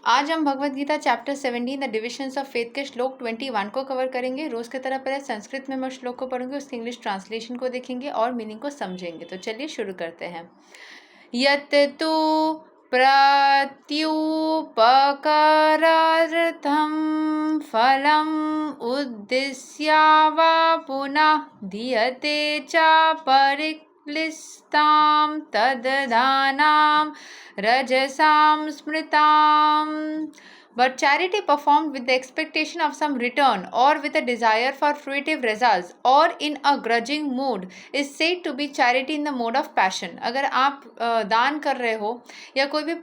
आज हम Bhagavad Gita chapter 17 the divisions of faith के श्लोक 21 को कवर करेंगे। रोज की तरह पहले संस्कृत में मैं श्लोक को पढ़ूंगी, उसकी इंग्लिश ट्रांसलेशन को देखेंगे और मीनिंग को समझेंगे। तो चलिए शुरू करते हैं। यत तु प्रत्युपकारार्थं फलम् उद्दिश्य वा पुनः दीयते च परिक्लिष्टां तद्दानं रजसां स्मृताम्। But charity performed with the expectation of some return or with a desire for fruitive results or in a grudging mood is said to be charity in the mode of passion. अगर आप दान कर रहे हो या कोई भी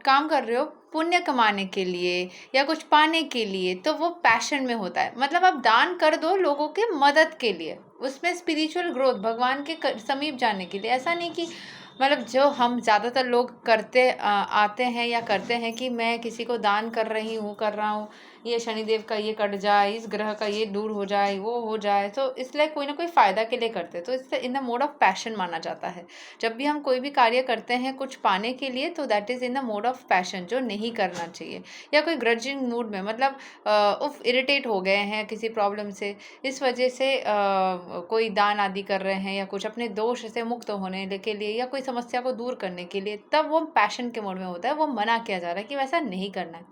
काम कर रहे हो पुण्य कमाने के लिए या कुछ पाने के लिए, तो वो पैशन में होता है। मतलब आप दान कर दो लोगों के मदद के लिए, उसमें स्पिरिचुअल ग्रोथ, भगवान के समीप जाने के लिए। ऐसा नहीं कि मतलब जो हम ज़्यादातर लोग करते आते हैं या करते हैं कि मैं किसी को दान कर रहा हूँ, ये शनिदेव का ये कट जाए, इस ग्रह का ये दूर हो जाए, वो हो जाए, तो इसलिए कोई ना कोई फ़ायदा के लिए करते, तो इससे in the mode of passion माना जाता है। जब भी हम कोई भी कार्य करते हैं कुछ पाने के लिए, तो that is in the mode of passion, जो नहीं करना चाहिए। या कोई ग्रजिंग मूड में, मतलब उफ इरिटेट हो गए हैं किसी प्रॉब्लम से, इस वजह से कोई दान आदि कर रहे हैं या कुछ अपने दोष से मुक्त होने के लिए या कोई समस्या को दूर करने के लिए, तब वो पैशन के मोड में होता है, वो मना किया जा रहा है कि वैसा नहीं करना है।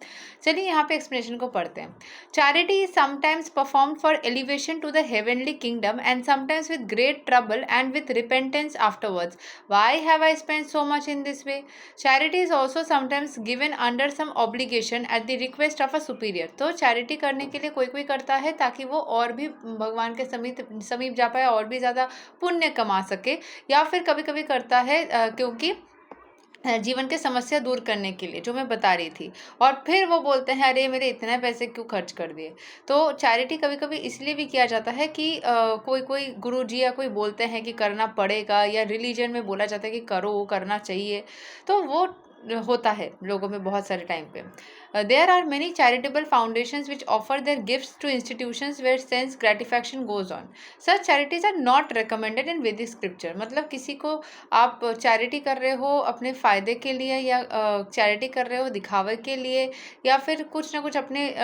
चलिए यहाँ पे एक्सप्लेनेशन को पढ़ते हैं। Charity is sometimes performed for elevation to the heavenly kingdom and sometimes with great trouble and with repentance afterwards. Why have I spent so much in this way? Charity is also sometimes given under some obligation at the request of a superior. तो charity करने के लिए कोई कोई करता है ताकि वो और भी भगवान के समीप जा पाए और भी ज़्यादा पुण्य कमा सके, या फिर कभी कभी करता है क्योंकि जीवन के समस्या दूर करने के लिए, जो मैं बता रही थी। और फिर वो बोलते हैं अरे मेरे इतने पैसे क्यों खर्च कर दिए। तो चैरिटी कभी कभी इसलिए भी किया जाता है कि कोई कोई गुरुजी या कोई बोलते हैं कि करना पड़ेगा, या रिलीजन में बोला जाता है कि करो, करना चाहिए, तो वो होता है लोगों में बहुत सारे टाइम पे। There are many charitable foundations which offer their gifts to institutions where sense gratification goes on. Such charities are not recommended in Vedic scripture. मतलब किसी को आप चैरिटी कर रहे हो अपने फ़ायदे के लिए, या चैरिटी कर रहे हो दिखावे के लिए, या फिर कुछ ना कुछ अपने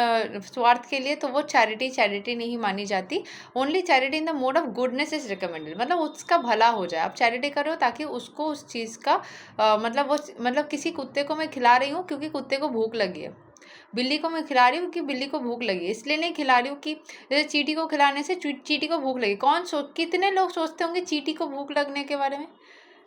स्वार्थ के लिए, तो वो चैरिटी नहीं मानी जाती। Only charity in the mode of goodness is recommended. मतलब उसका भला हो जाए, आप चैरिटी कर रहे हो ताकि उसको उस चीज़ का मतलब किसी कुत्ते को मैं खिला रही हूँ क्योंकि कुत्ते को भूख लगी है, बिल्ली को मैं खिला रही हूँ कि बिल्ली को भूख लगी है, इसलिए नहीं खिला रही हूँ कि जैसे चींटी को खिलाने से चींटी को भूख लगी। कितने लोग सोचते होंगे चींटी को भूख लगने के बारे में?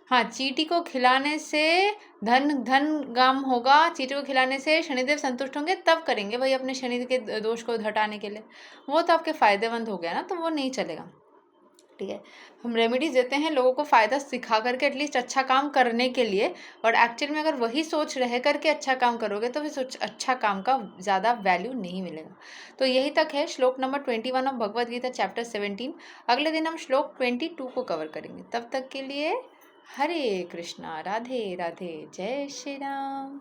हाँ, चींटी को खिलाने से धन गाम होगा, चींटी को खिलाने से शनिदेव संतुष्ट होंगे, तब करेंगे भाई अपने शनि के दोष को हटाने के लिए। वो तो आपके फ़ायदेमंद हो गया ना, तो वो नहीं चलेगा। ठीक है, हम रेमेडीज देते हैं लोगों को फ़ायदा सिखा करके, एटलीस्ट अच्छा काम करने के लिए। और एक्चुअल में अगर वही सोच रह करके अच्छा काम करोगे तो फिर अच्छा काम का ज़्यादा वैल्यू नहीं मिलेगा। तो यही तक है श्लोक number 21 of Bhagavad Gita chapter 17। अगले दिन हम श्लोक 22 को कवर करेंगे। तब तक के लिए हरे कृष्णा, राधे राधे, जय श्री राम।